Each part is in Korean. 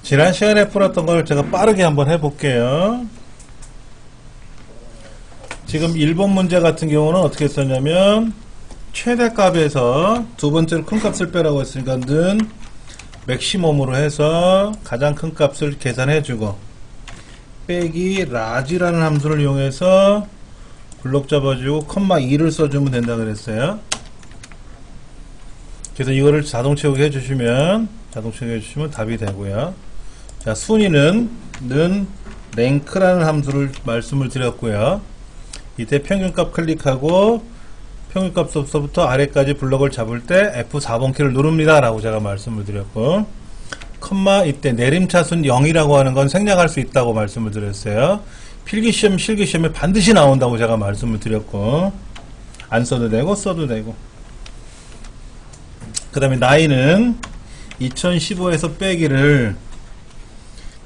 지난 시간에 풀었던 걸 제가 빠르게 한번 해볼게요. 지금 1번 문제 같은 경우는 어떻게 썼냐면 최대값에서 두 번째로 큰 값을 빼라고 했으니까 는 맥시멈으로 해서 가장 큰 값을 계산해주고 빼기 라지라는 함수를 이용해서 블록 잡아주고 컴마 2를 써주면 된다 그랬어요. 그래서 이거를 자동 채우기 해주시면 답이 되고요. 자, 순위는 는 랭크라는 함수를 말씀을 드렸고요. 이때 평균값 클릭하고 평균값부터 아래까지 블록을 잡을 때 F4번 키를 누릅니다 라고 제가 말씀을 드렸고, 컴마 이때 내림차순 0이라고 하는 건 생략할 수 있다고 말씀을 드렸어요. 필기시험 실기시험에 반드시 나온다고 제가 말씀을 드렸고, 안 써도 되고 써도 되고, 그 다음에 나이는 2015에서 빼기를,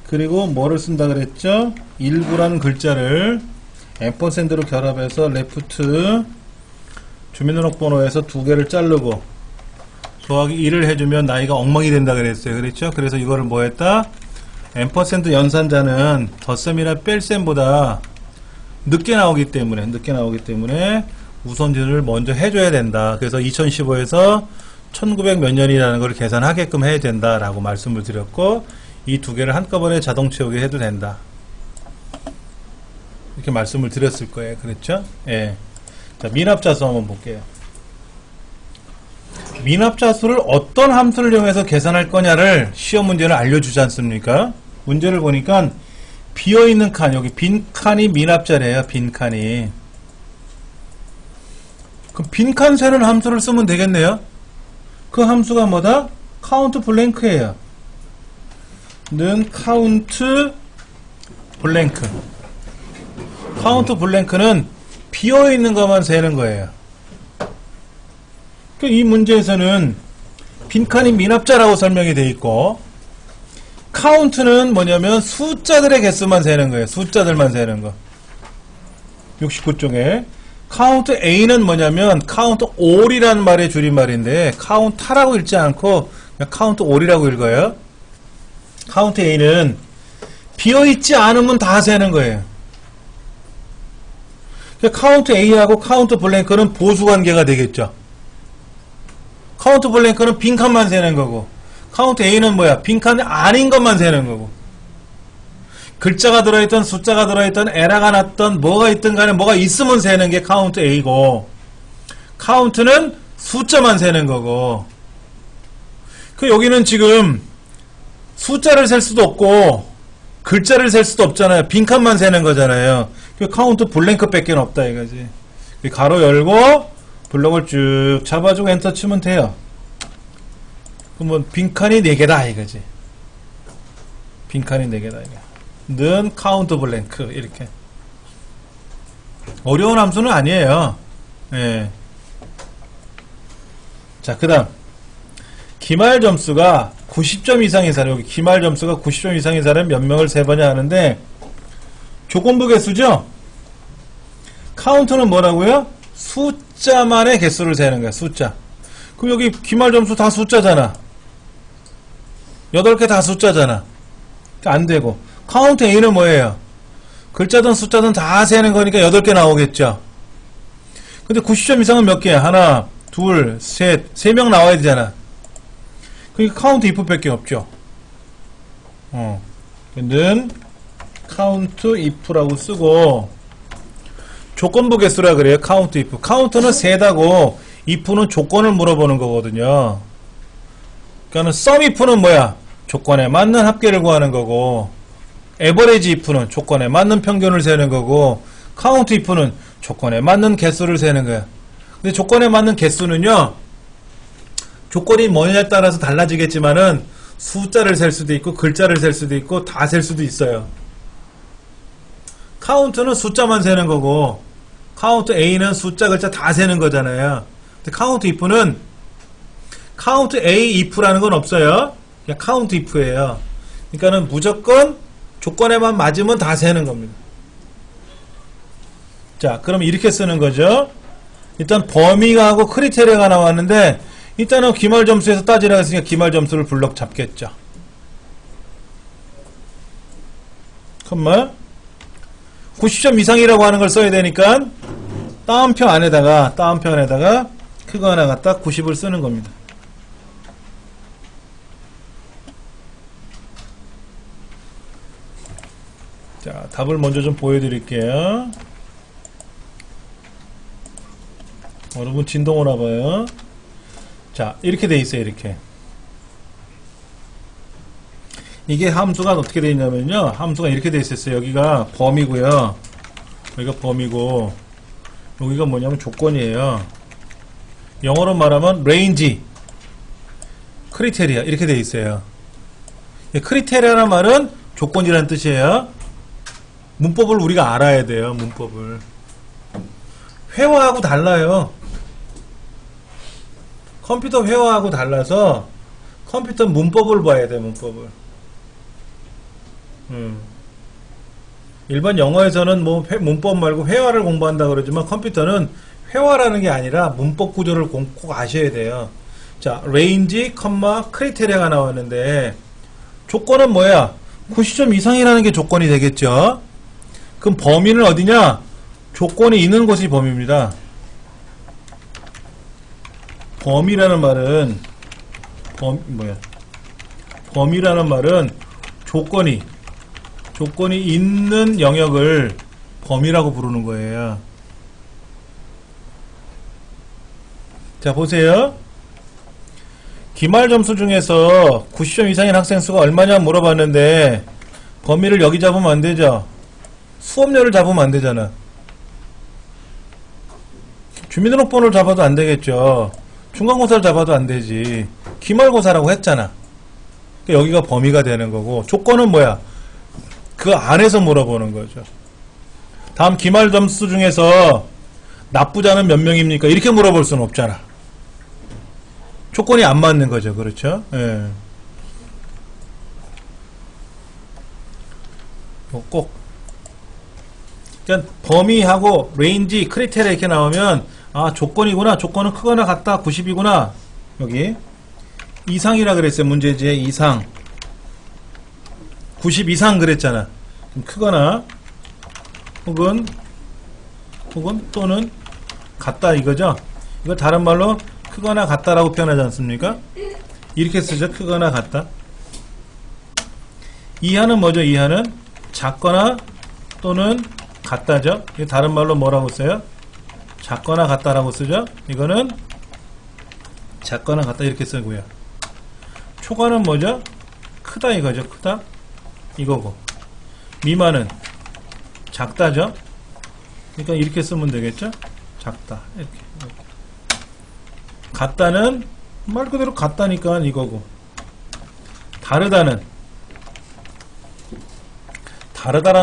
그리고 뭐를 쓴다 그랬죠? 일부라는 글자를 앰퍼센드로 결합해서 레프트 주민등록번호에서 두 개를 자르고 더하기 1을 해주면 나이가 엉망이 된다 그랬어요. 그랬죠? 그래서 이거를 뭐 했다? 앰퍼센드 연산자는 덧셈이나 뺄셈보다 늦게 나오기 때문에 우선지를 먼저 해줘야 된다. 그래서 2015에서 1900 몇 년이라는 걸 계산하게끔 해야 된다라고 말씀을 드렸고, 이 두 개를 한꺼번에 자동 채우게 해도 된다. 이렇게 말씀을 드렸을 거예요. 그렇죠? 예. 자, 미납자수 한번 볼게요. 미납자수를 어떤 함수를 이용해서 계산할 거냐를 시험 문제는 알려주지 않습니까? 문제를 보니까 비어있는 칸, 여기 빈 칸이 미납자래요. 빈 칸이. 그럼 빈칸 세는 함수를 쓰면 되겠네요. 그 함수가 뭐다? 카운트 블랭크예요. 는 카운트 블랭크. 카운트 블랭크는 비어있는 것만 세는 거예요. 이 문제에서는 빈칸이 미납자라고 설명이 되어 있고, 카운트는 뭐냐면 숫자들의 개수만 세는 거예요. 숫자들만 세는 거. 69쪽에 카운트 A는 뭐냐면 카운트 all이라는 말의 줄임말인데 카운트라고 읽지 않고 그냥 카운트 all이라고 읽어요. 카운트 A는 비어있지 않으면 다 세는 거예요. 카운트 A하고 카운트 블랭크는 보수관계가 되겠죠. 카운트 블랭크는 빈칸만 세는 거고, 카운트 A는 뭐야? 빈칸이 아닌 것만 세는 거고, 글자가 들어있던 숫자가 들어있던 에러가 났던 뭐가 있든 간에 뭐가 있으면 세는 게 카운트 A고, 카운트는 숫자만 세는 거고, 여기는 지금 숫자를 셀 수도 없고 글자를 셀 수도 없잖아요. 빈칸만 세는 거잖아요. 카운트 블랭크 밖에 없다 이거지. 가로 열고 블록을 쭉 잡아주고 엔터 치면 돼요. 그러면 빈칸이 4개다 이거지. 빈칸이 4개다 이거. 는 카운트 블랭크 이렇게. 어려운 함수는 아니에요. 예. 자, 그 다음 기말 점수가 90점 이상인 사람, 여기 기말 점수가 90점 이상인 사람 몇 명을 세번이나 하는데, 조건부 개수죠? 카운트는 뭐라고요? 숫자만의 개수를 세는 거야, 숫자. 그럼 여기 기말 점수 다 숫자잖아. 8개 다 숫자잖아. 안 되고. 카운트 A는 뭐예요? 글자든 숫자든 다 세는 거니까 8개 나오겠죠. 근데 90점 이상은 몇 개야? 하나, 둘, 셋, 3명 나와야 되잖아. 그러니까 카운트 if밖에 없죠. 는 카운트 if라고 쓰고, 조건부 개수라 그래요. 카운트 if. 카운트는 세다고 if는 조건을 물어보는 거거든요. 그러니까 sum if는 뭐야? 조건에 맞는 합계를 구하는 거고, average if는 조건에 맞는 평균을 세는 거고, count if는 조건에 맞는 개수를 세는 거야. 근데 조건에 맞는 개수는요, 조건이 뭐냐에 따라서 달라지겠지만은 숫자를 셀 수도 있고 글자를 셀 수도 있고 다 셀 수도 있어요. 카운트는 숫자만 세는 거고, 카운트 A는 숫자 글자 다 세는 거잖아요. 근데 카운트 if는 카운트 A if라는 건 없어요. 그냥 카운트 if예요. 그러니까는 무조건 조건에만 맞으면 다 세는 겁니다. 자, 그럼 이렇게 쓰는 거죠. 일단 범위가 하고 크리테리아가 나왔는데, 일단은 기말 점수에서 따지라고 했으니까 기말 점수를 블럭 잡겠죠. 컴마 90점 이상이라고 하는 걸 써야 되니까 따옴표 안에다가 그거 하나 갖다 90을 쓰는 겁니다. 자, 답을 먼저 좀 보여드릴게요. 여러분 진동 오나봐요. 자, 이렇게 돼 있어요. 이렇게. 이게 함수가 어떻게 되어 있냐면요. 함수가 이렇게 되어 있었어요. 여기가 범위고요. 여기가 범위고, 여기가 뭐냐면 조건이에요. 영어로 말하면 range, 크리테리아 이렇게 되어 있어요. 크리테리아라는 말은 조건이라는 뜻이에요. 문법을 우리가 알아야 돼요. 문법을. 회화하고 달라요. 컴퓨터 회화하고 달라서 컴퓨터 문법을 봐야 돼. 문법을. 일반 영어에서는 뭐 문법 말고 회화를 공부한다 그러지만 컴퓨터는 회화라는 게 아니라 문법 구조를 꼭 아셔야 돼요. 자, range, 크리테리아가 나왔는데 조건은 뭐야? 90점 이상이라는 게 조건이 되겠죠. 그럼 범위는 어디냐? 조건이 있는 곳이 범위입니다. 범위라는 말은 범위라는 말은 조건이 있는 영역을 범위라고 부르는 거예요. 자, 보세요. 기말 점수 중에서 90점 이상인 학생 수가 얼마냐 물어봤는데 범위를 여기 잡으면 안 되죠. 수업료를 잡으면 안 되잖아. 주민등록번호를 잡아도 안 되겠죠. 중간고사를 잡아도 안 되지. 기말고사라고 했잖아. 그러니까 여기가 범위가 되는 거고, 조건은 뭐야? 그 안에서 물어보는 거죠. 다음 기말 점수 중에서 납부자는 몇 명입니까? 이렇게 물어볼 수는 없잖아. 조건이 안 맞는 거죠. 그렇죠? 예. 꼭. 그러니까 범위하고 레인지, 크리테리아 이렇게 나오면 아, 조건이구나. 조건은 크거나 같다. 90이구나. 여기 이상이라 그랬어요. 문제지에 이상. 90 이상 그랬잖아. 좀 크거나 혹은 또는 같다 이거죠. 이거 다른 말로 크거나 같다라고 표현하지 않습니까? 이렇게 쓰죠. 크거나 같다. 이하는 뭐죠? 이하는 작거나 또는 같다죠. 이거 다른 말로 뭐라고 써요? 작거나 같다라고 쓰죠. 이거는 작거나 같다 이렇게 쓰고요. 초과는 뭐죠? 크다 이거죠. 크다 이거고, 미만은 작다죠. 그러니까 이렇게 쓰면 되겠죠. 작다 이렇게. 같다는 말 그대로 같다니까 이거고, 다르다라는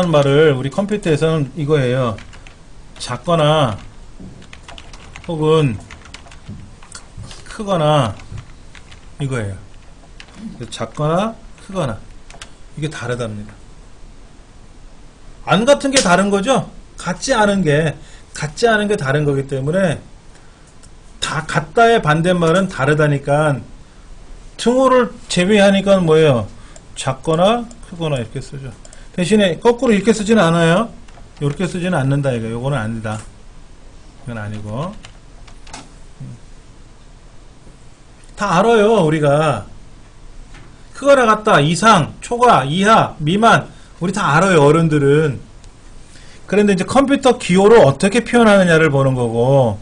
말을 우리 컴퓨터에서는 이거예요. 작거나 혹은 크거나 이거예요. 작거나 크거나 이게 다르답니다. 안 같은 게 다른 거죠. 같지 않은 게 다른 거기 때문에 다 같다의 반대말은 다르다니까 등호를 제외하니까 뭐예요? 작거나 크거나 이렇게 쓰죠. 대신에 거꾸로 이렇게 쓰지는 않아요. 이렇게 쓰지는 않는다 이거. 요거는 아니다. 이건 아니고. 다 알아요 우리가. 크거나 같다, 이상, 초과, 이하, 미만 우리 다 알아요 어른들은. 그런데 이제 컴퓨터 기호로 어떻게 표현하느냐를 보는 거고,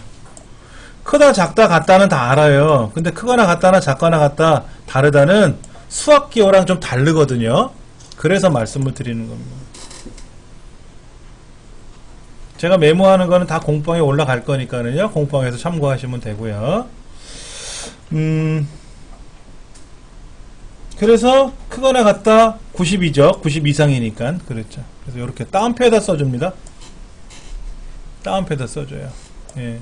크다, 작다, 같다는 다 알아요. 근데 크거나 같다나 작거나 같다, 다르다는 수학 기호랑 좀 다르거든요. 그래서 말씀을 드리는 겁니다. 제가 메모하는 거는 다 공방에 올라갈 거니까는요. 공방에서 참고하시면 되고요. 그래서 크거나 같다 90이죠. 90 이상이니까. 그렇죠. 그래서 이렇게 따옴표에다 써줍니다. 따옴표에다 써줘요. 예.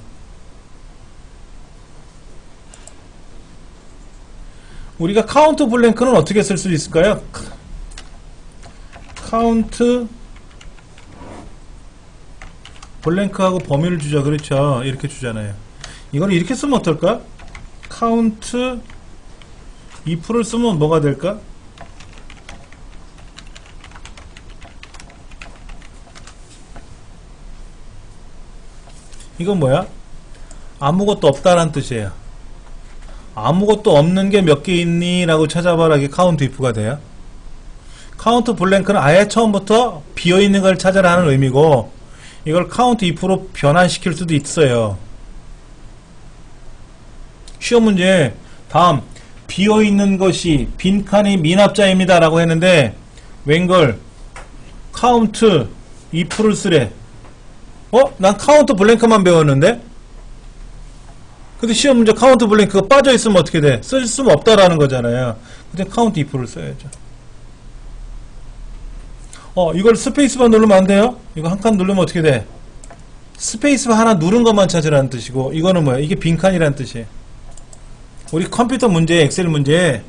우리가 카운트 블랭크는 어떻게 쓸 수 있을까요? 카운트 블랭크하고 범위를 주죠. 그렇죠. 이렇게 주잖아요. 이거는 이렇게 쓰면 어떨까? 카운트 if를 쓰면 뭐가 될까? 이건 뭐야? 아무것도 없다라는 뜻이에요. 아무것도 없는 게 몇 개 있니? 라고 찾아봐라. 이게 카운트 if가 돼요. 카운트 블랭크는 아예 처음부터 비어있는 걸 찾아라는 의미고, 이걸 카운트 if로 변환시킬 수도 있어요. 시험 문제 다음 비어있는 것이 빈칸이 미납자입니다 라고 했는데 웬걸 카운트 if를 쓰래. 난 카운트 블랭크만 배웠는데? 근데 시험 문제 카운트 블랭크가 빠져있으면 어떻게 돼? 쓸 수는 없다라는 거잖아요. 근데 카운트 if를 써야죠. 이걸 스페이스바 누르면 안 돼요? 이거 한 칸 누르면 어떻게 돼? 스페이스바 하나 누른 것만 찾으라는 뜻이고, 이거는 뭐야? 이게 빈칸이라는 뜻이에요. 우리 컴퓨터 문제, 엑셀 문제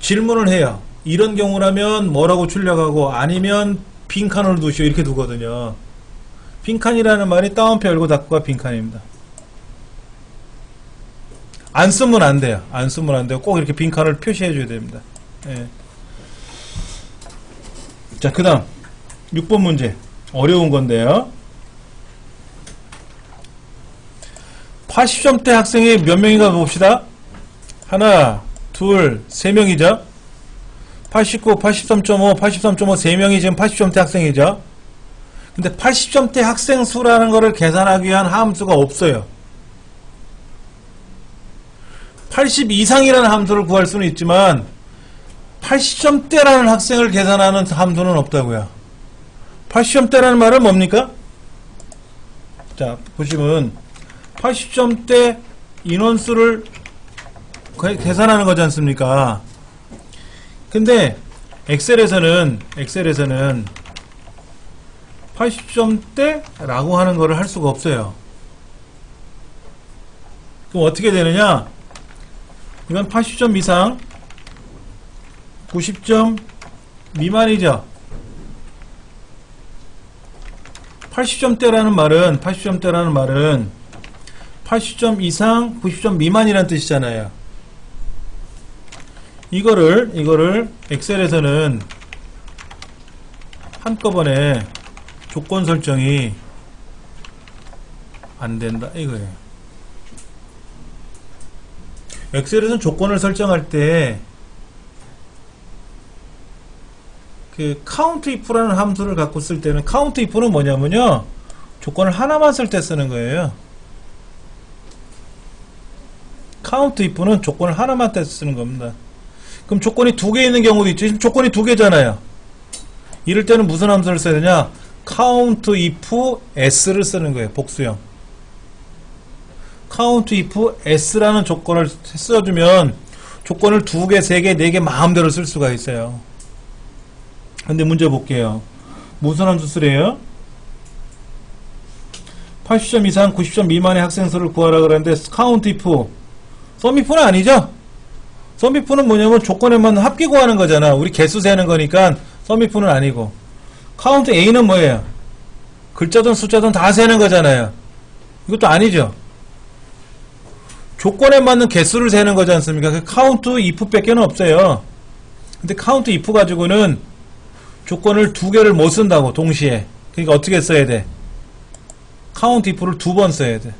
질문을 해요. 이런 경우라면 뭐라고 출력하고, 아니면 빈칸으로 두시오 이렇게 두거든요. 빈칸이라는 말이 따옴표 열고 닫고가 빈칸입니다. 안 쓰면 안 돼요. 안 쓰면 안 돼요. 꼭 이렇게 빈칸을 표시해 줘야 됩니다. 예. 자, 그 다음 6번 문제 어려운 건데요. 80점대 학생이 몇 명인가 봅시다. 하나, 둘, 세 명이죠. 89, 83.5, 83.5 세 명이 지금 80점대 학생이죠. 근데 80점대 학생 수라는 거를 계산하기 위한 함수가 없어요. 80 이상이라는 함수를 구할 수는 있지만 80점대라는 학생을 계산하는 함수는 없다고요. 80점대라는 말은 뭡니까? 자, 보시면 80점대 인원수를 계산하는 거지 않습니까? 근데 엑셀에서는 80점대라고 하는 거를 할 수가 없어요. 그럼 어떻게 되느냐? 이건 80점 이상 90점 미만이죠. 80점대라는 말은 80점 이상 90점 미만이라는 뜻이잖아요. 이거를 엑셀에서는 한꺼번에 조건 설정이 안 된다 이거예요. 엑셀에서는 조건을 설정할 때 그 count if라는 함수를 갖고 쓸 때는 count if는 뭐냐면요, 조건을 하나만 쓸 때 쓰는 거예요. count if는 조건을 하나만 때 쓰는 겁니다. 그럼 조건이 두 개 있는 경우도 있죠. 지금 조건이 두 개잖아요. 이럴 때는 무슨 함수를 써야 되냐? count if s를 쓰는 거예요. 복수형. count if s라는 조건을 써주면 조건을 두 개, 세 개, 네 개 마음대로 쓸 수가 있어요. 근데 문제 볼게요. 무슨 함수 쓰래요? 80점 이상 90점 미만의 학생 수를 구하라 그러는데 count if sum if는 아니죠? sum if는 뭐냐면 조건에만 합계 구하는 거잖아. 우리 개수 세는 거니까 sum if는 아니고, count a는 뭐예요? 글자든 숫자든 다 세는 거잖아요. 이것도 아니죠. 조건에 맞는 개수를 세는 거지 않습니까? 그 count if 밖에는 없어요. 근데 count if 가지고는 조건을 두 개를 못 쓴다고, 동시에. 그러니까 어떻게 써야 돼? count if를 두 번 써야 돼.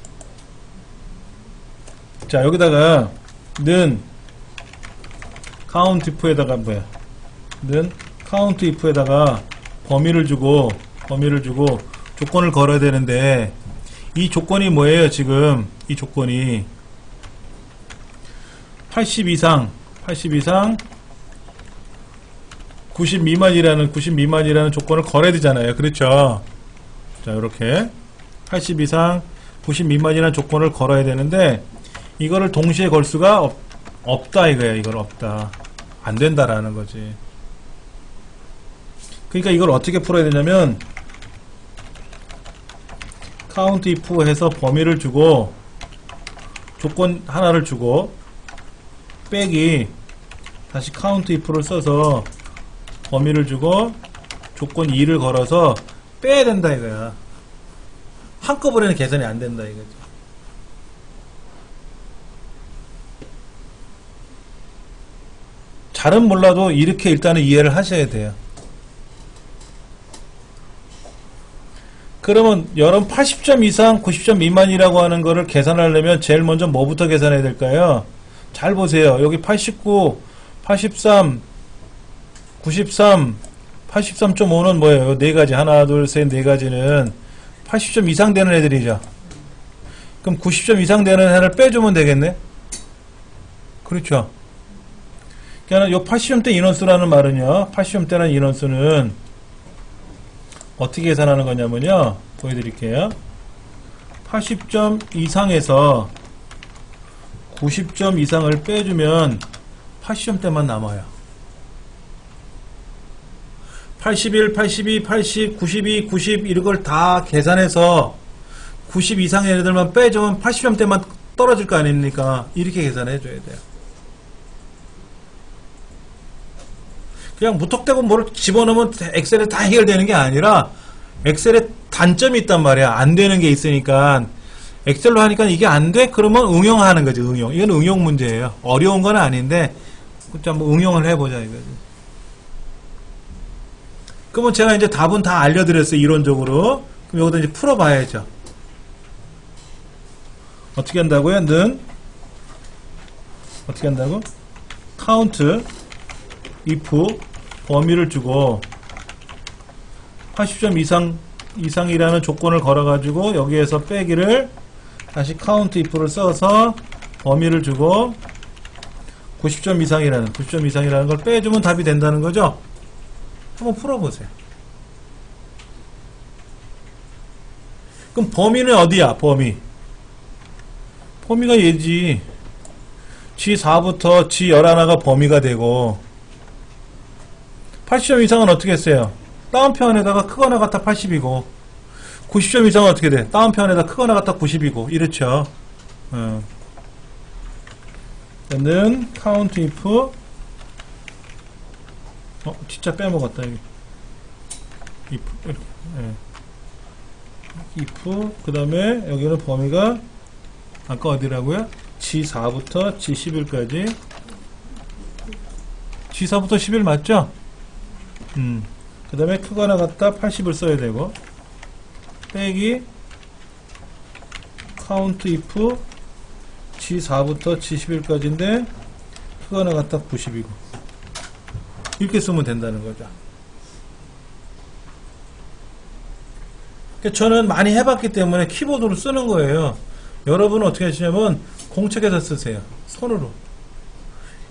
자, 여기다가 는 count if에다가 뭐야? 는 count if에다가 범위를 주고 조건을 걸어야 되는데, 이 조건이 뭐예요? 지금 이 조건이 80 이상 90 미만이라는 조건을 걸어야 되잖아요. 그렇죠? 자, 이렇게 80 이상 90 미만이라는 조건을 걸어야 되는데, 이거를 동시에 걸 수가 없다 이거야. 이걸 없다. 안 된다라는 거지. 그러니까 이걸 어떻게 풀어야 되냐면, count if 해서 범위를 주고 조건 하나를 주고 빼기 다시 count if를 써서 범위를 주고 조건 2를 걸어서 빼야 된다 이거야. 한꺼번에는 계산이 안 된다 이거지. 잘은 몰라도 이렇게 일단은 이해를 하셔야 돼요. 그러면 여러분 80점 이상 90점 미만이라고 하는 거를 계산하려면 제일 먼저 뭐부터 계산해야 될까요? 잘 보세요. 여기 89, 83, 93, 83.5는 뭐예요? 네 가지. 하나, 둘, 셋, 네 가지는 80점 이상 되는 애들이죠. 그럼 90점 이상 되는 애를 빼주면 되겠네? 그렇죠. 그러니까 요 80점대 인원수라는 말은요, 80점대라는 인원수는 어떻게 계산하는 거냐면요, 보여드릴게요. 80점 이상에서 90점 이상을 빼주면 80점대만 남아요. 81, 82, 80, 92, 90 이런 걸 다 계산해서 90 이상의 애들만 빼주면 80점대만 떨어질 거 아닙니까? 이렇게 계산해 줘야 돼요. 그냥 무턱대고 뭐를 집어넣으면 엑셀에 다 해결되는 게 아니라 엑셀에 단점이 있단 말이야. 안 되는 게 있으니까 엑셀로 하니까 이게 안 돼? 그러면 응용하는 거지. 응용. 이건 응용 문제예요. 어려운 건 아닌데 한번 응용을 해보자 이거지. 그러면 제가 이제 답은 다 알려드렸어요. 이론적으로. 그럼 여기다 이제 풀어봐야죠. 어떻게 한다고요? 는 어떻게 한다고? count if 범위를 주고 80점 이상이라는 조건을 걸어가지고 여기에서 빼기를 다시 count if를 써서 범위를 주고 90점 이상이라는 걸 빼주면 답이 된다는 거죠? 한번 풀어보세요. 그럼 범위는 어디야? 범위가 얘지. G4부터 G11가 범위가 되고 80점 이상은 어떻게 했어요? 다운표안에다가 크거나 같아 80이고 90점 이상은 어떻게 돼? 다운표안에다 크거나 같아 90이고 이렇죠. 는 count if 진짜 빼먹었다 여기. if 그 다음에 여기는 범위가 아까 어디라고요? G4부터 G11까지 G4부터 11 맞죠? 그 다음에 크거나 같다 80을 써야 되고 빼기 count if G4부터 G11까지인데 크거나 같다 90이고 이렇게 쓰면 된다는 거죠. 저는 많이 해봤기 때문에 키보드로 쓰는 거예요. 여러분은 어떻게 하시냐면 공책에서 쓰세요. 손으로.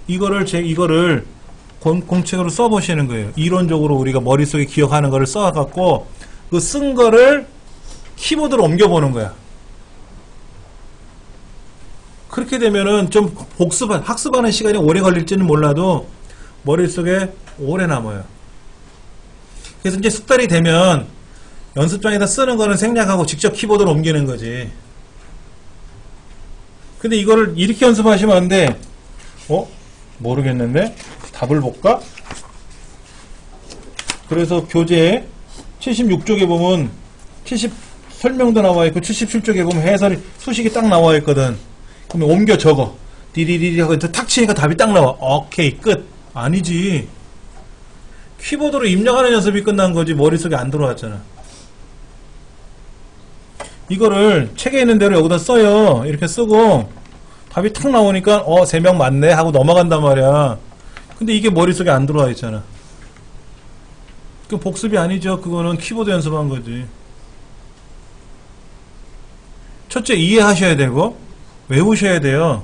이거를 공책으로 써보시는 거예요. 이론적으로 우리가 머릿속에 기억하는 거를 써갖고 그 쓴 거를 키보드로 옮겨보는 거야. 그렇게 되면은 좀 학습하는 시간이 오래 걸릴지는 몰라도 머릿속에 오래 남아요. 그래서 이제 숙달이 되면 연습장에다 쓰는 거는 생략하고 직접 키보드로 옮기는 거지. 근데 이거를 이렇게 연습하시면 안 돼. 모르겠는데? 답을 볼까? 그래서 교재 76쪽에 보면 70 설명도 나와 있고 77쪽에 보면 해설이 수식이 딱 나와 있거든. 그러면 옮겨 적어. 디리리리 하고 탁 치니까 답이 딱 나와. 오케이 끝. 아니지. 키보드로 입력하는 연습이 끝난 거지 머릿속에 안 들어왔잖아. 이거를 책에 있는 대로 여기다 써요. 이렇게 쓰고 답이 탁 나오니까 3명 맞네 하고 넘어간단 말이야. 근데 이게 머릿속에 안 들어와 있잖아. 그 복습이 아니죠. 그거는 키보드 연습한 거지. 첫째 이해하셔야 되고 외우셔야 돼요.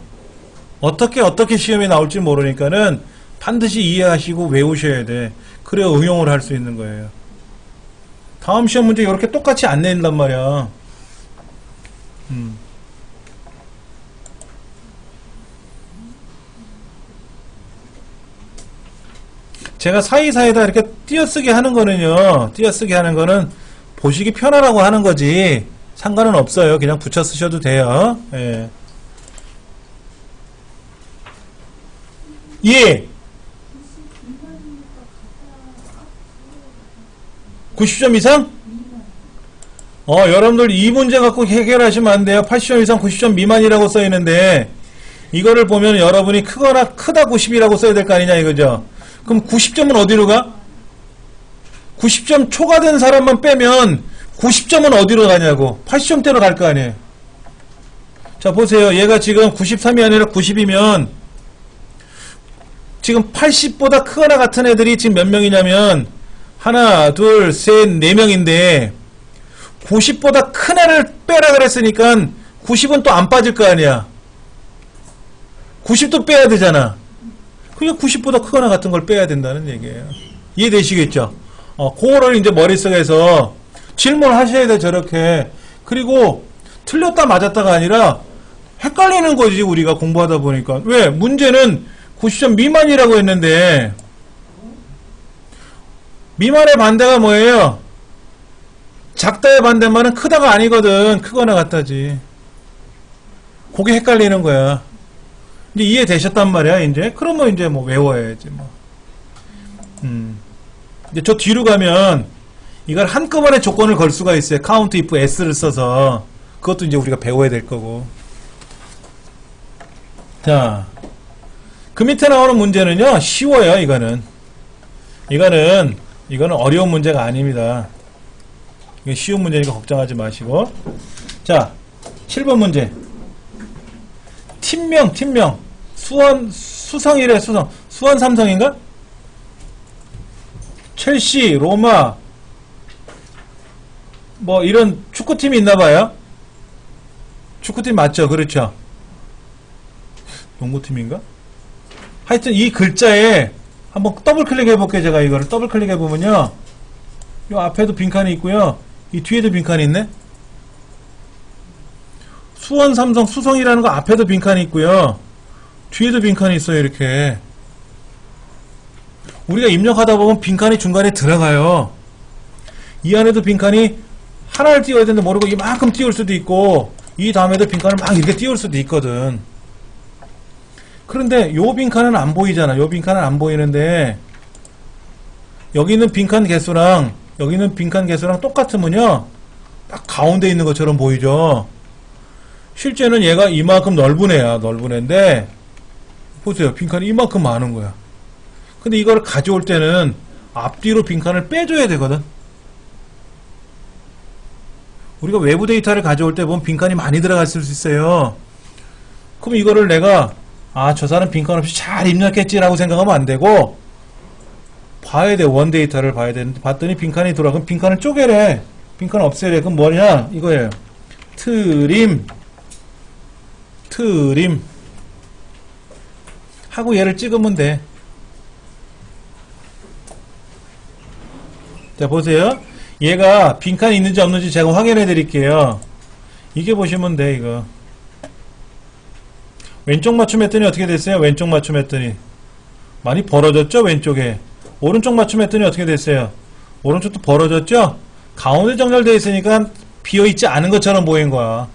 어떻게 시험이 나올지 모르니까는 반드시 이해하시고 외우셔야 돼. 그래야 응용을 할 수 있는 거예요. 다음 시험 문제 이렇게 똑같이 안 낸단 말이야. 제가 사이사이다 이렇게 띄어쓰기 하는 거는요, 띄어쓰기 하는 거는 보시기 편하라고 하는 거지, 상관은 없어요. 그냥 붙여 쓰셔도 돼요. 예. 예. 90점 이상? 여러분들 이 문제 갖고 해결하시면 안 돼요. 80점 이상 90점 미만이라고 써있는데 이거를 보면 여러분이 크거나 크다 90이라고 써야 될 거 아니냐 이거죠. 그럼 90점은 어디로 가? 90점 초과된 사람만 빼면 90점은 어디로 가냐고. 80점대로 갈 거 아니에요. 자, 보세요. 얘가 지금 93이 아니라 90이면 지금 80보다 크거나 같은 애들이 지금 몇 명이냐면 하나, 둘, 셋, 네 명인데 90보다 큰 애를 빼라 그랬으니까 90은 또 안 빠질 거 아니야. 90도 빼야 되잖아. 그러니까 90보다 크거나 같은 걸 빼야 된다는 얘기예요. 이해되시겠죠? 그거를 이제 머릿속에서 질문하셔야 돼, 저렇게. 그리고 틀렸다 맞았다가 아니라 헷갈리는 거지, 우리가 공부하다 보니까. 왜? 문제는 90점 미만이라고 했는데 미만의 반대가 뭐예요? 작다의 반대말은 크다가 아니거든. 크거나 같다지. 그게 헷갈리는 거야. 이제 이해되셨단 말이야, 이제. 그러면 이제 뭐 외워야지, 뭐. 이제 저 뒤로 가면 이걸 한꺼번에 조건을 걸 수가 있어요. count if s를 써서. 그것도 이제 우리가 배워야 될 거고. 자, 그 밑에 나오는 문제는요, 쉬워요, 이거는. 이거는 어려운 문제가 아닙니다. 이건 쉬운 문제니까 걱정하지 마시고. 자, 7번 문제. 팀명. 수성이래, 수성. 수원 삼성인가? 첼시, 로마, 뭐, 이런 축구팀이 있나봐요. 축구팀 맞죠? 그렇죠? 농구팀인가? 하여튼 이 글자에 한번 더블 클릭해 볼게요. 제가 이거를 더블 클릭해 보면요, 이 앞에도 빈칸이 있고요, 이 뒤에도 빈칸이 있네. 수원 삼성 수성이라는 거 앞에도 빈칸이 있고요, 뒤에도 빈칸이 있어요. 이렇게 우리가 입력하다 보면 빈칸이 중간에 들어가요. 이 안에도 빈칸이 하나를 띄워야 되는데 모르고 이만큼 띄울 수도 있고, 이 다음에도 빈칸을 막 이렇게 띄울 수도 있거든. 그런데 요 빈칸은 안 보이잖아. 요 빈칸은 안 보이는데 여기 있는 빈칸 개수랑 여기 있는 빈칸 개수랑 똑같으면요, 딱 가운데 있는 것처럼 보이죠. 실제는 얘가 이만큼 넓은 애야. 넓은 애인데 보세요. 빈칸이 이만큼 많은 거야. 근데 이걸 가져올 때는 앞뒤로 빈칸을 빼줘야 되거든. 우리가 외부 데이터를 가져올 때 보면 빈칸이 많이 들어갔을 수 있어요. 그럼 이거를 내가 저 사람 빈칸 없이 잘 입력했지라고 생각하면 안 되고, 봐야 돼. 원 데이터를 봐야 되는데, 봤더니 빈칸이 들어와. 그럼 빈칸을 쪼개래. 빈칸 없애래. 그럼 뭐냐? 이거예요. 트림 하고 얘를 찍으면 돼. 자, 보세요. 얘가 빈칸이 있는지 없는지 제가 확인해 드릴게요. 이게 보시면 돼, 이거. 왼쪽 맞춤 했더니 어떻게 됐어요? 왼쪽 맞춤 했더니 많이 벌어졌죠? 왼쪽에. 오른쪽 맞춤 했더니 어떻게 됐어요? 오른쪽도 벌어졌죠? 가운데 정렬되어 있으니까 비어있지 않은 것처럼 보인 거야.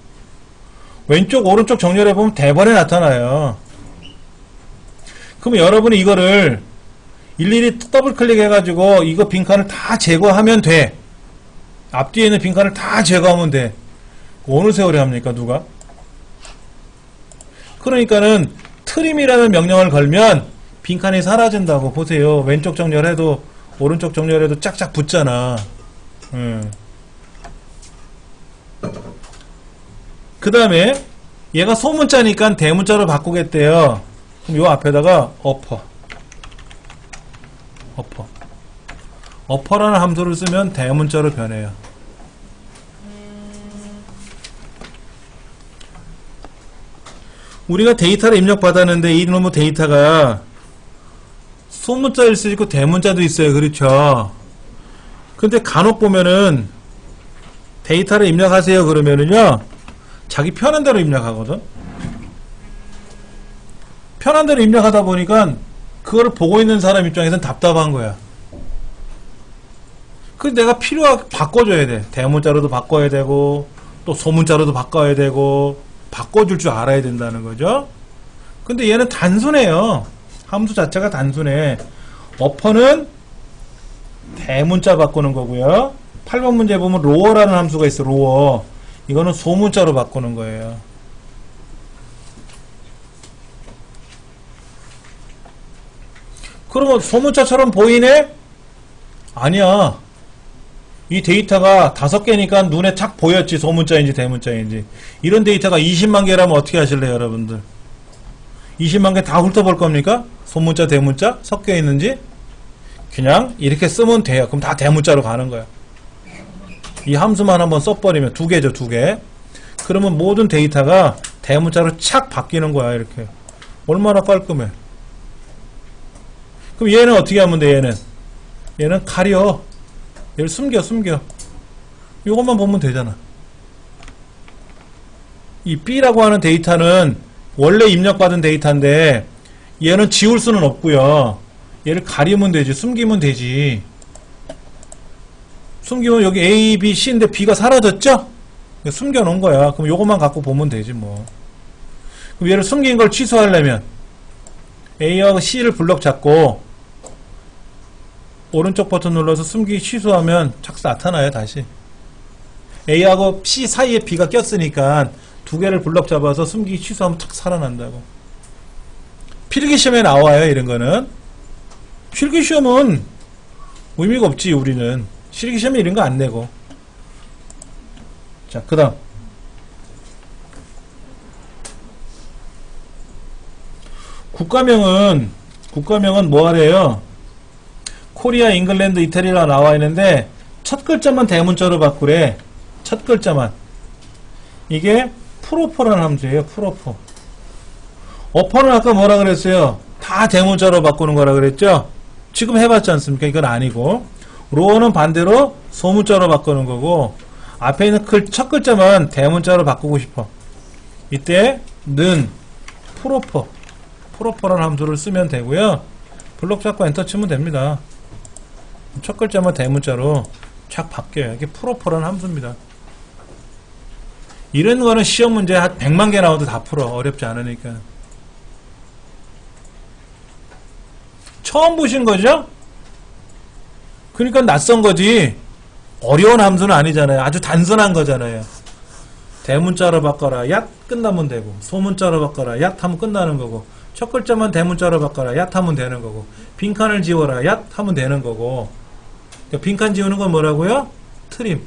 왼쪽 오른쪽 정렬해보면 대번에 나타나요. 그럼 여러분이 이거를 일일이 더블 클릭해가지고 이거 빈칸을 다 제거하면 돼. 앞뒤에 있는 빈칸을 다 제거하면 돼. 어느 세월에 합니까, 누가? 그러니까는 트림이라는 명령을 걸면 빈칸이 사라진다고. 보세요. 왼쪽 정렬해도 오른쪽 정렬해도 짝짝 붙잖아. 그 다음에 얘가 소문자니까 대문자로 바꾸겠대요. 그럼 요 앞에다가 어퍼라는 함수를 쓰면 대문자로 변해요. 우리가 데이터를 입력받았는데 이놈의 데이터가 소문자일 수 있고 대문자도 있어요. 그렇죠? 근데 간혹 보면은 데이터를 입력하세요 그러면은요, 자기 편한 대로 입력하거든. 편한 대로 입력하다 보니까 그거를 보고 있는 사람 입장에서는 답답한 거야. 그래서 내가 필요하게 바꿔줘야 돼. 대문자로도 바꿔야 되고 또 소문자로도 바꿔야 되고 바꿔줄 줄 알아야 된다는 거죠. 근데 얘는 단순해요. 함수 자체가 단순해. 어퍼는 대문자 바꾸는 거고요. 8번 문제 보면 로어라는 함수가 있어. 로어. 이거는 소문자로 바꾸는 거예요. 그러면 소문자처럼 보이네? 아니야. 이 데이터가 5개니까 눈에 탁 보였지. 소문자인지 대문자인지. 이런 데이터가 20만 개라면 어떻게 하실래요, 여러분들? 20만 개 다 훑어볼 겁니까? 소문자, 대문자 섞여 있는지? 그냥 이렇게 쓰면 돼요. 그럼 다 대문자로 가는 거야. 이 함수만 한번 써버리면 2개죠, 2개. 그러면 모든 데이터가 대문자로 착 바뀌는 거야, 이렇게. 얼마나 깔끔해. 그럼 얘는 어떻게 하면 돼, 얘는 가려. 얘를 숨겨. 이것만 보면 되잖아. 이 B라고 하는 데이터는 원래 입력받은 데이터인데 얘는 지울 수는 없고요. 얘를 가리면 되지. 숨기면 되지. 숨기면 여기 A, B, C인데 B가 사라졌죠? 숨겨놓은 거야. 그럼 요것만 갖고 보면 되지 뭐. 그럼 얘를 숨긴 걸 취소하려면 A하고 C를 블럭 잡고 오른쪽 버튼 눌러서 숨기기 취소하면 착 나타나요. 다시 A하고 C 사이에 B가 꼈으니까 2개를 블럭 잡아서 숨기기 취소하면 탁 살아난다고. 필기시험에 나와요. 이런 거는. 필기시험은 의미가 없지. 우리는 실기시험에 이런 거 안 내고. 자, 그 다음 국가명은 뭐 하래요? 코리아, 잉글랜드, 이태리가 나와 있는데 첫 글자만 대문자로 바꾸래. 첫 글자만. 이게 프로퍼라는 함수예요. 프로퍼. 어퍼는 아까 뭐라 그랬어요? 다 대문자로 바꾸는 거라 그랬죠? 지금 해봤지 않습니까? 이건 아니고. 로어는 반대로 소문자로 바꾸는 거고, 앞에 있는 첫 글자만 대문자로 바꾸고 싶어. 이때 는 프로퍼라는 함수를 쓰면 되고요. 블록 잡고 엔터 치면 됩니다. 첫 글자만 대문자로 착 바뀌어요. 이게 프로퍼라는 함수입니다. 이런 거는 시험 문제 한 100만 개 나와도 다 풀어. 어렵지 않으니까. 처음 보신 거죠? 그러니까 낯선 거지. 어려운 함수는 아니잖아요. 아주 단순한 거잖아요. 대문자로 바꿔라. 얏 끝나면 되고, 소문자로 바꿔라. 얏 하면 끝나는 거고, 첫 글자만 대문자로 바꿔라. 얏 하면 되는 거고, 빈칸을 지워라. 얏 하면 되는 거고. 빈칸 지우는 건 뭐라고요? 트림.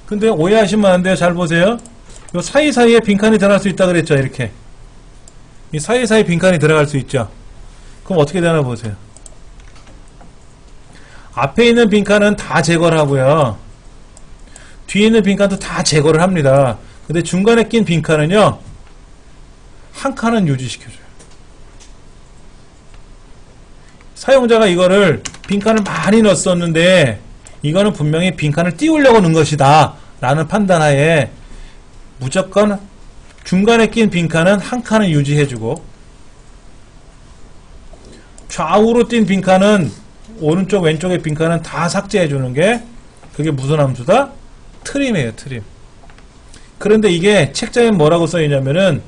근데 오해하시면 안 돼요. 잘 보세요. 요 사이사이에 빈칸이 들어갈 수 있다 그랬죠. 이렇게. 이 사이사이 빈칸이 들어갈 수 있죠. 그럼 어떻게 되나 보세요. 앞에 있는 빈칸은 다 제거를 하고요. 뒤에 있는 빈칸도 다 제거를 합니다. 근데 중간에 낀 빈칸은요, 한 칸은 유지시켜줘요. 사용자가 이거를 빈칸을 많이 넣었었는데 이거는 분명히 빈칸을 띄우려고 넣은 것이다 라는 판단하에 무조건 중간에 낀 빈칸은 한 칸은 유지해주고, 좌우로 띈 빈칸은 오른쪽 왼쪽의 빈칸은 다 삭제해주는 게, 그게 무슨 함수다? 트림이에요. 트림. 그런데 이게 책자에 뭐라고 써있냐면은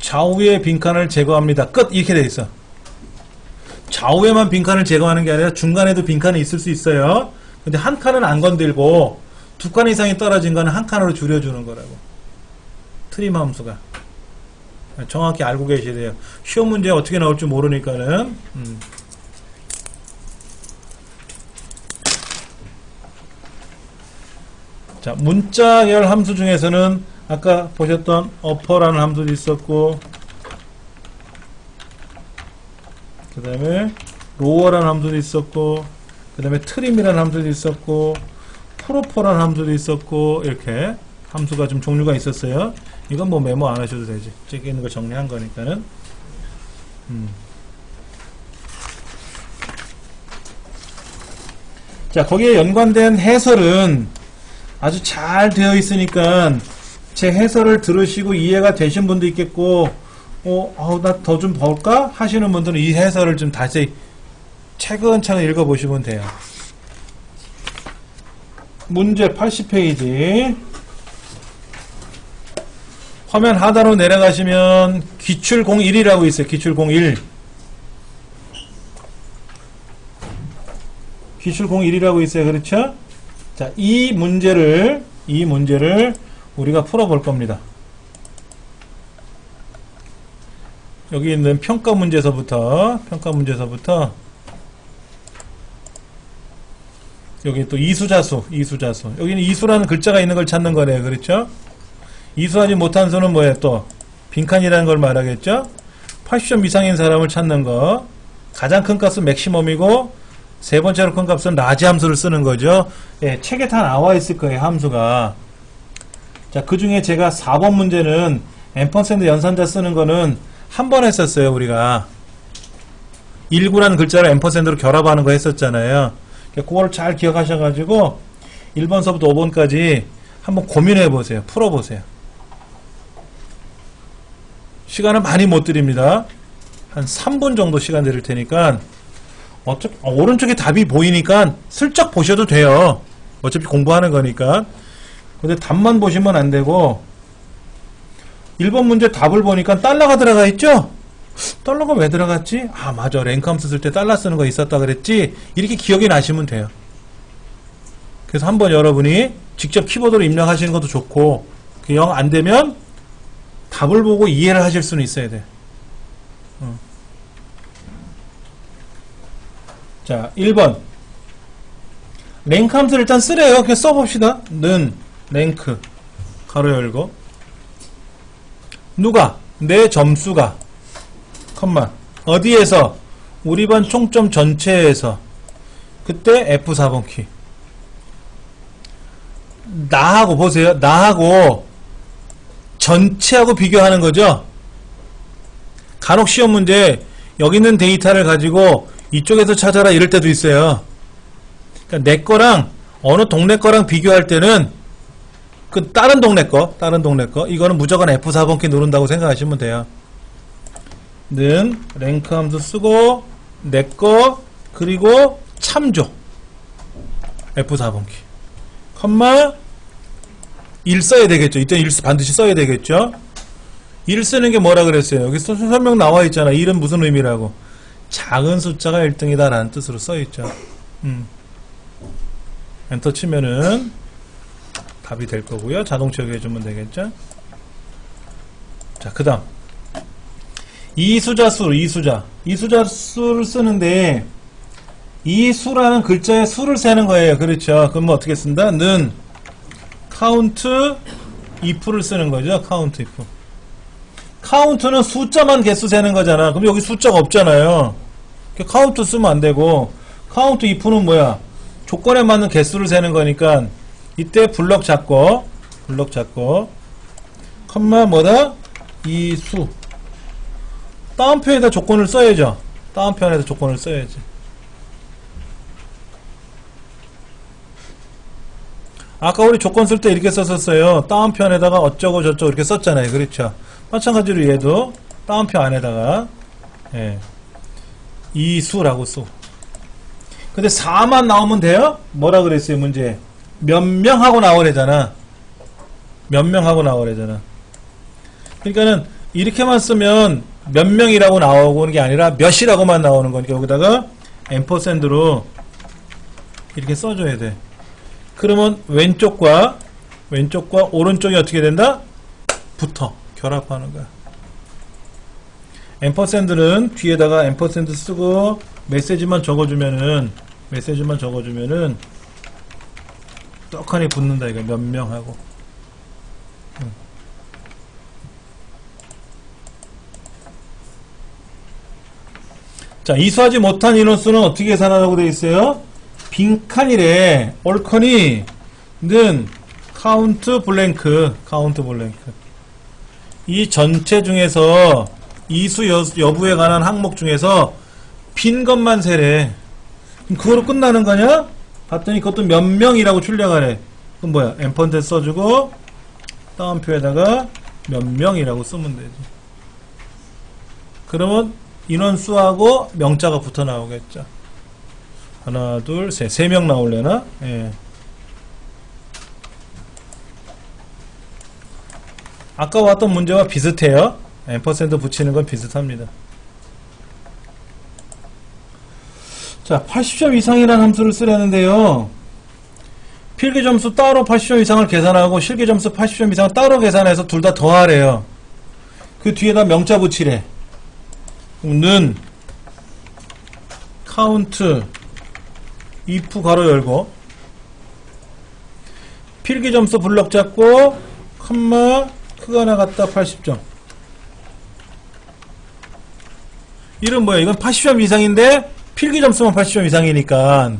좌우의 빈칸을 제거합니다. 끝. 이렇게 돼 있어. 좌우에만 빈칸을 제거하는 게 아니라 중간에도 빈칸이 있을 수 있어요. 근데 한 칸은 안 건들고 2칸 이상이 떨어진 거는 한 칸으로 줄여주는 거라고. 트림 함수가. 정확히 알고 계셔야 돼요. 시험 문제 어떻게 나올지 모르니까는. 자, 문자열 함수 중에서는 아까 보셨던 어퍼라는 함수도 있었고, 그 다음에 로어라는 함수도 있었고, 그 다음에 트림이라는 함수도 있었고, 프로퍼라는 함수도 있었고, 이렇게 함수가 좀 종류가 있었어요. 이건 뭐 메모 안 하셔도 되지. 저기 있는 거 정리한 거니까는. 자, 거기에 연관된 해설은 아주 잘 되어 있으니까 제 해설을 들으시고 이해가 되신 분도 있겠고, 나 더 좀 볼까? 하시는 분들은 이 해설을 좀 다시 차근차근 읽어보시면 돼요. 문제 80페이지. 화면 하단으로 내려가시면 기출 01이라고 있어요. 기출 01. 기출 01이라고 있어요. 그렇죠? 자, 이 문제를 우리가 풀어볼 겁니다. 여기 있는 평가 문제서부터 여기 또 이수자수, 이수자수. 여기는 이수라는 글자가 있는 걸 찾는 거네요. 그렇죠? 이수하지 못한 수는 뭐예요? 또 빈칸이라는 걸 말하겠죠? 80점 이상인 사람을 찾는 거. 가장 큰 값은 맥시멈이고 세 번째로 큰 값은 라지 함수를 쓰는 거죠. 예, 책에 다 나와 있을 거예요. 함수가. 자, 그 중에 제가 4번 문제는 앰퍼센드 연산자 쓰는 거는 한 번 했었어요. 우리가 19라는 글자를 앰퍼센드로 결합하는 거 했었잖아요. 그거를 잘 기억하셔가지고 1번서부터 5번까지 한번 고민해 보세요. 풀어 보세요. 시간을 많이 못 드립니다. 한 3분 정도 시간 드릴 테니까 오른쪽에 답이 보이니까 슬쩍 보셔도 돼요. 어차피 공부하는 거니까. 근데 답만 보시면 안 되고 1번 문제 답을 보니까 달러가 들어가 있죠? 달러가 왜 들어갔지? 아, 맞아. 랭크함수 쓸 때 달러 쓰는 거 있었다 그랬지? 이렇게 기억이 나시면 돼요. 그래서 한번 여러분이 직접 키보드로 입력하시는 것도 좋고, 그 영 안 되면 답을 보고 이해를 하실 수는 있어야 돼. 자, 1번. 랭크함수를 일단 쓰래요. 그냥 써봅시다. 는, 랭크, 가로 열고. 누가? 내 점수가. 컴마. 어디에서? 우리 반 총점 전체에서. 그때 F4번 키. 나하고 보세요. 나하고 전체하고 비교하는 거죠. 간혹 시험 문제 여기 있는 데이터를 가지고 이쪽에서 찾아라 이럴 때도 있어요. 그러니까 내 거랑 어느 동네 거랑 비교할 때는 그 다른 동네 거 이거는 무조건 F4번 키 누른다고 생각하시면 돼요. 는 랭크 함수 쓰고 내 거 그리고 참조 F4번 키 컴마 1 써야 되겠죠. 이때 1 반드시 써야 되겠죠. 1 쓰는 게 뭐라 그랬어요? 여기 설명 나와 있잖아. 1은 무슨 의미라고. 작은 숫자가 1등이다 라는 뜻으로 써 있죠. 엔터 치면은 답이 될 거고요. 자동 처리해 주면 되겠죠. 자, 그 다음 이수자수, 이수자수를 쓰는데 이 수라는 글자에 수를 세는 거예요. 그렇죠. 그럼 어떻게 쓴다? 는 카운트 if를 쓰는 거죠. 카운트 if. 카운트는 숫자만 개수 세는 거잖아. 그럼 여기 숫자가 없잖아요. 카운트 쓰면 안 되고, 카운트 if는 뭐야? 조건에 맞는 개수를 세는 거니까 이때 블럭 잡고 컴마 뭐다? 이수. 다운표에다 조건을 써야죠. 다운표에다 조건을 써야지. 아까 우리 조건 쓸 때 이렇게 썼었어요. 다운표 안에다가 어쩌고 저쩌고 이렇게 썼잖아요. 그렇죠. 마찬가지로 얘도 다운표 안에다가 이수라고 써. 근데 4만 나오면 돼요? 뭐라 그랬어요 문제? 몇 명 하고 나오래잖아. 몇 명 하고 나오래잖아. 그러니까는 이렇게만 쓰면 몇 명이라고 나오는 게 아니라 몇이라고만 나오는 거니까 여기다가 앰퍼샌드로 이렇게 써줘야 돼. 그러면 왼쪽과 오른쪽이 어떻게 된다? 붙어. 결합하는 거야. 앰퍼샌드는 뒤에다가 앰퍼샌드 쓰고 메시지만 적어주면은 떡하니 붙는다 이거. 몇 명 하고. 자, 이수하지 못한 인원수는 어떻게 계산하라고 되어 있어요? 빈칸이래. 올커니 는 카운트 블랭크. 이 전체 중에서 이수 여부에 관한 항목 중에서 빈 것만 세래. 그럼 그거로 끝나는 거냐? 봤더니 그것도 몇 명이라고 출력하래. 그럼 뭐야? 앰퍼센트 써주고 다운표에다가 몇 명이라고 쓰면 되지. 그러면 인원수하고 명자가 붙어 나오겠죠. 하나, 둘, 셋. 3명 나올래나? 예. 아까 왔던 문제와 비슷해요. 앰퍼센트 붙이는 건 비슷합니다. 자, 80점 이상이라는 함수를 쓰려는데요. 필기점수 따로 80점 이상을 계산하고 실기점수 80점 이상을 따로 계산해서 둘 다 더하래요. 그 뒤에다 명자 붙이래. 는 카운트 if 가로 열고 필기 점수 블럭 잡고 컴마 크가 나갔다 80점. 이건 뭐야? 이건 80점 이상인데 필기 점수만 80점 이상이니까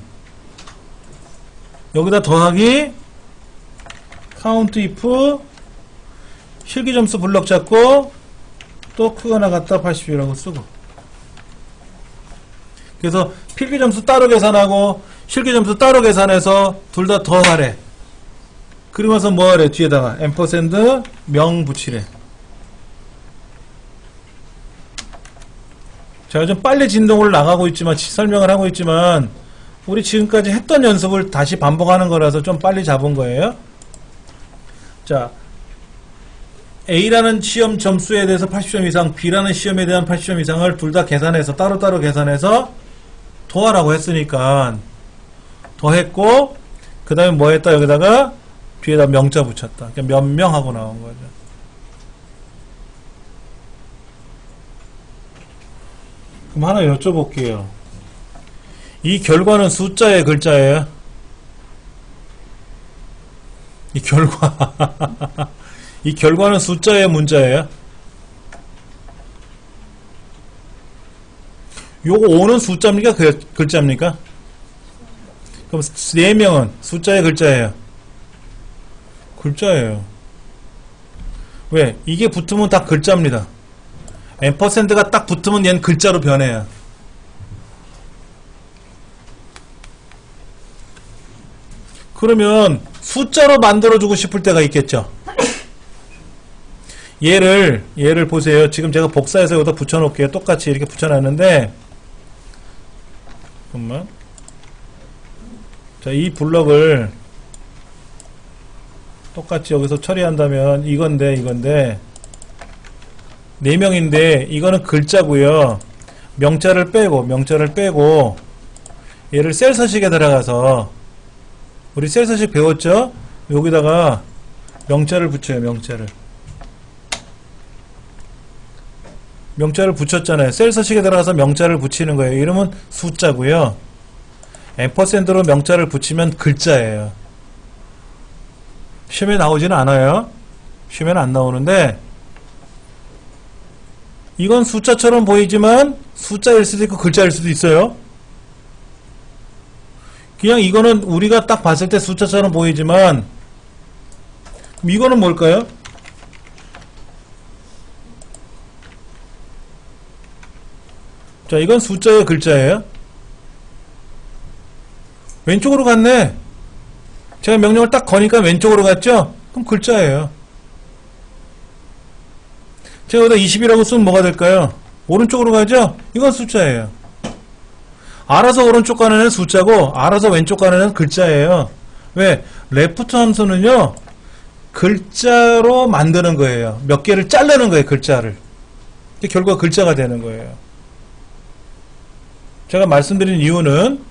여기다 더하기 카운트 if 실기 점수 블럭 잡고 또 크가 나갔다 80이라고 쓰고. 그래서 필기 점수 따로 계산하고 실기 점수 따로 계산해서 둘 다 더하래. 그러면서 뭐 하래? 뒤에다가 앰퍼샌드 명 붙이래. 제가 좀 빨리 진동으로 나가고 있지만 설명을 하고 있지만 우리 지금까지 했던 연습을 다시 반복하는 거라서 좀 빨리 잡은 거예요. 자, A라는 시험 점수에 대해서 80점 이상, B라는 시험에 대한 80점 이상을 둘 다 계산해서 따로따로 계산해서 더하라고 했으니까 더했고 그 다음에 뭐 했다? 여기다가 뒤에다 명자 붙였다. 그러니까 몇 명 하고 나온 거죠. 그럼 하나 여쭤볼게요. 이 결과는 숫자예요, 글자예요? 이 결과는 숫자예요, 문자예요? 요거 5는 숫자입니까? 글자입니까? 그럼 4명은 숫자예요, 글자예요? 글자예요. 왜? 이게 붙으면 다 글자입니다. 앰퍼샌드가 딱 붙으면 얘는 글자로 변해요. 그러면 숫자로 만들어주고 싶을 때가 있겠죠. 얘를 보세요. 지금 제가 복사해서 여기다 붙여놓을게요. 똑같이 이렇게 붙여놨는데 잠깐만. 자, 이 블럭을 똑같이 여기서 처리한다면 이건데 4명인데 이거는 글자고요. 명자를 빼고 얘를 셀 서식에 들어가서 우리 셀 서식 배웠죠? 여기다가 명자를 붙여요. 명자를 붙였잖아요. 셀 서식에 들어가서 명자를 붙이는 거예요. 이러면 숫자고요. 앰퍼샌드로 명자를 붙이면 글자예요. 시험에 나오지는 않아요. 시험에는 안 나오는데 이건 숫자처럼 보이지만 숫자일 수도 있고 글자일 수도 있어요. 그냥 이거는 우리가 딱 봤을 때 숫자처럼 보이지만 이거는 뭘까요? 자, 이건 숫자예요, 글자예요? 왼쪽으로 갔네. 제가 명령을 딱 거니까 왼쪽으로 갔죠? 그럼 글자예요. 제가 여기다 20이라고 쓰면 뭐가 될까요? 오른쪽으로 가죠? 이건 숫자예요. 알아서 오른쪽 가는 애는 숫자고 알아서 왼쪽 가는 애는 글자예요. 왜? 레프트 함수는요 글자로 만드는 거예요. 몇 개를 자르는 거예요. 글자를. 결과 글자가 되는 거예요. 제가 말씀드린 이유는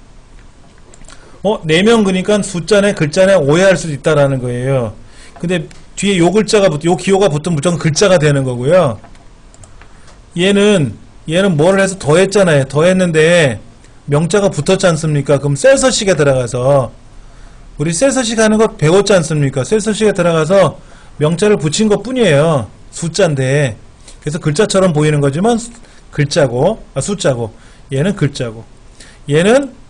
4명 그러니까 숫자네 글자네 오해할 수도 있다라는 거예요. 근데 뒤에 요 기호가 붙으면 무조건 글자가 되는 거고요. 얘는 뭐를 해서 더했잖아요. 더했는데 명자가 붙었지 않습니까? 그럼 셀 서식에 들어가서 우리 셀 서식 하는 거 배웠지 않습니까? 셀 서식에 들어가서 명자를 붙인 것 뿐이에요. 숫자인데. 그래서 글자처럼 보이는 거지만 숫자고 얘는 글자고 얘는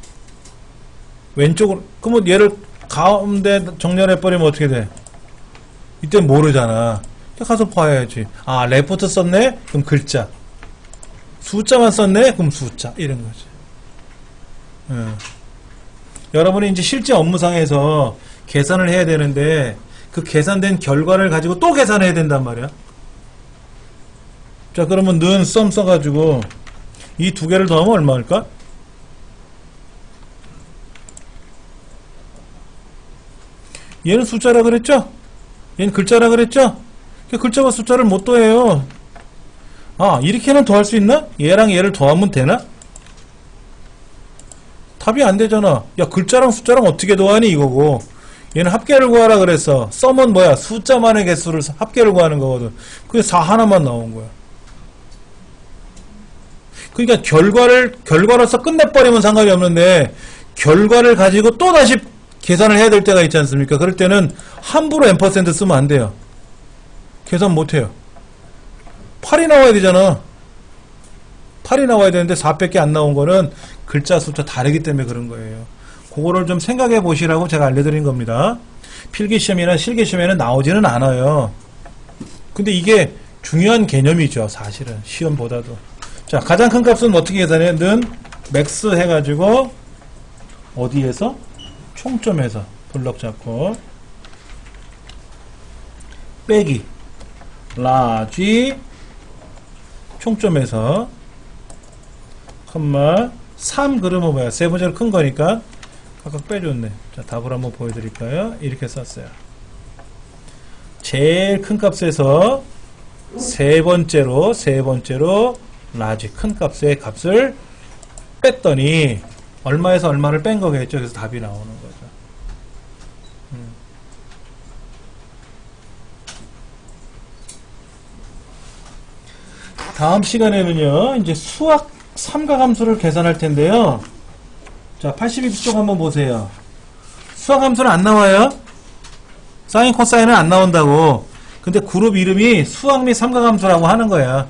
왼쪽으로. 그러면 얘를 가운데 정렬해버리면 어떻게 돼? 이때 모르잖아. 가서 봐야지. 아, 레프트 썼네? 그럼 글자. 숫자만 썼네? 그럼 숫자. 이런 거지. 여러분이 이제 실제 업무상에서 계산을 해야 되는데 그 계산된 결과를 가지고 또 계산해야 된단 말이야. 자, 그러면 는 썸 써가지고 이 두 개를 더하면 얼마일까? 얘는 숫자라 그랬죠? 얘는 글자라 그랬죠? 글자와 숫자를 못 더해요. 아, 이렇게는 더할 수 있나? 얘랑 얘를 더하면 되나? 답이 안 되잖아. 야, 글자랑 숫자랑 어떻게 더하니? 이거고. 얘는 합계를 구하라 그랬어. 썸은 뭐야? 숫자만의 개수를 합계를 구하는 거거든. 그게 4 하나만 나온 거야. 그러니까 결과로서 끝내버리면 상관이 없는데 결과를 가지고 또 다시 계산을 해야 될 때가 있지 않습니까? 그럴 때는 함부로 n% 쓰면 안 돼요. 계산 못 해요. 8이 나와야 되잖아. 8이 나와야 되는데 4밖에 안 나온 거는 글자 숫자 다르기 때문에 그런 거예요. 그거를 좀 생각해 보시라고 제가 알려드린 겁니다. 필기시험이나 실기시험에는 나오지는 않아요. 근데 이게 중요한 개념이죠. 사실은 시험보다도. 자, 가장 큰 값은 어떻게 계산해? 는 맥스 해가지고 어디에서? 총점에서 블럭 잡고 빼기 라지 총점에서 컴마 3 그러면 뭐야? 세 번째로 큰 거니까 각각 빼줬네. 자, 답을 한번 보여드릴까요? 이렇게 썼어요. 제일 큰 값에서 세 번째로 라지 큰 값의 값을 뺐더니 얼마에서 얼마를 뺀 거겠죠. 그래서 답이 나오는 거죠. 다음 시간에는요, 이제 수학 삼각함수를 계산할 텐데요. 자, 82쪽 한번 보세요. 수학함수는 안 나와요? 사인, 코사인은 안 나온다고. 근데 그룹 이름이 수학 및 삼각함수라고 하는 거야.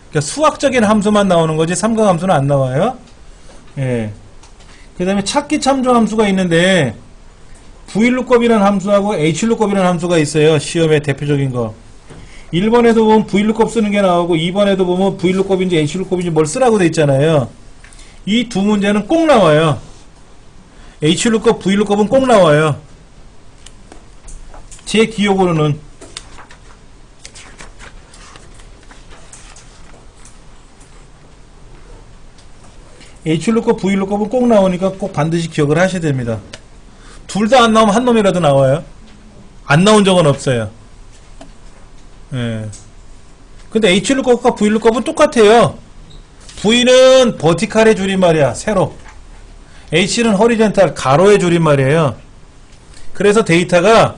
그러니까 수학적인 함수만 나오는 거지 삼각함수는 안 나와요. 예. 그 다음에 찾기 참조 함수가 있는데 Vlookup 함수하고 Hlookup 함수가 있어요. 시험의 대표적인 거. 1번에도 보면 Vlookup 쓰는 게 나오고 2번에도 보면 Vlookup인지 Hlookup인지 뭘 쓰라고 돼 있잖아요. 이 두 문제는 꼭 나와요. Hlookup, Vlookup은 꼭 나와요. 제 기억으로는. Hlookup, Vlookup은 꼭 나오니까 꼭 반드시 기억을 하셔야 됩니다. 둘 다 안 나오면 한 놈이라도 나와요. 안 나온 적은 없어요. 예. 근데 Hlookup과 Vlookup은 똑같아요. V는 버티칼의 줄임말이야, 세로. H는 허리젠탈, 가로의 줄임말이에요. 그래서 데이터가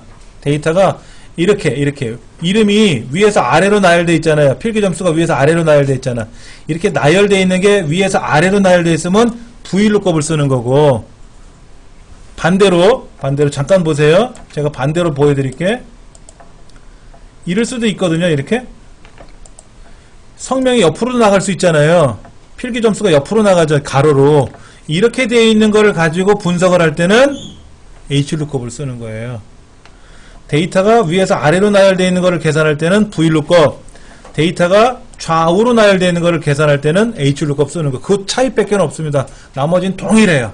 이렇게 이름이 위에서 아래로 나열되어 있잖아요. 필기 점수가 위에서 아래로 나열되어 있잖아. 이렇게 나열되어 있는 게 위에서 아래로 나열되어 있으면 Vlookup을 쓰는 거고, 반대로 잠깐 보세요. 제가 반대로 보여드릴게. 이럴 수도 있거든요. 이렇게 성명이 옆으로 나갈 수 있잖아요. 필기 점수가 옆으로 나가죠. 가로로. 이렇게 되어 있는 거를 가지고 분석을 할 때는 Hlookup을 쓰는 거예요. 데이터가 위에서 아래로 나열되어 있는 거를 계산할 때는 Vlookup, 데이터가 좌우로 나열되어 있는 거를 계산할 때는 Hlookup 쓰는 거. 그 차이밖에 없습니다. 나머지는 동일해요.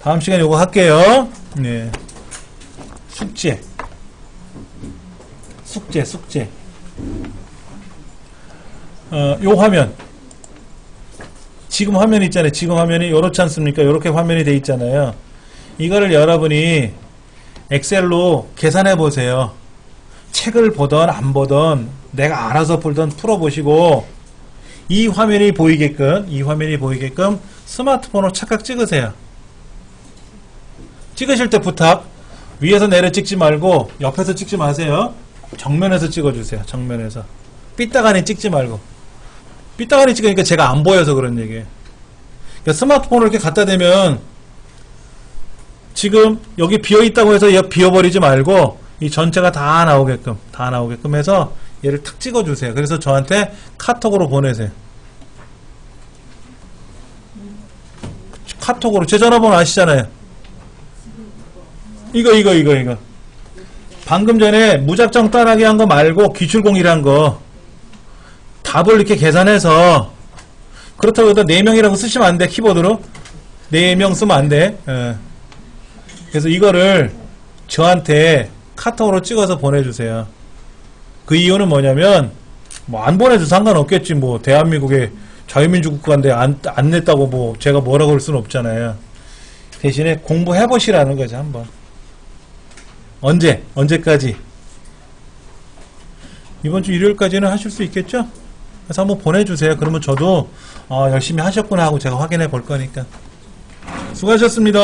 다음 시간에 이거 할게요. 네. 숙제. 요 화면. 지금 화면 있잖아요. 지금 화면이 요렇지 않습니까? 요렇게 화면이 돼 있잖아요. 이거를 여러분이 엑셀로 계산해 보세요. 책을 보던 안 보던 내가 알아서 풀어보시고 이 화면이 보이게끔 스마트폰으로 착각 찍으세요. 찍으실 때 부탁, 위에서 내려 찍지 말고 옆에서 찍지 마세요. 정면에서 찍어주세요. 정면에서. 삐딱하니 찍지 말고. 삐딱하니 찍으니까 제가 안 보여서 그런 얘기예요. 그러니까 스마트폰을 이렇게 갖다 대면 지금 여기 비어있다고 해서 얘 비워버리지 말고 이 전체가 다 나오게끔 해서 얘를 탁 찍어주세요. 그래서 저한테 카톡으로 보내세요. 카톡으로. 제 전화번호 아시잖아요. 이거. 방금 전에 무작정 따라하기 한 거 말고 기출공이란 거 답을 이렇게 계산해서, 그렇다고 해서 4명이라고 쓰시면 안 돼. 키보드로 4명 쓰면 안 돼. 그래서 이거를 저한테 카톡으로 찍어서 보내주세요. 그 이유는 뭐냐면 뭐 안 보내도 상관없겠지. 뭐 대한민국의 자유민주 국가인데 안 냈다고 뭐 제가 뭐라고 할 수는 없잖아요. 대신에 공부해 보시라는 거죠. 한번. 언제까지? 이번 주 일요일까지는 하실 수 있겠죠? 그래서 한번 보내주세요. 그러면 저도 열심히 하셨구나 하고 제가 확인해 볼 거니까. 수고하셨습니다.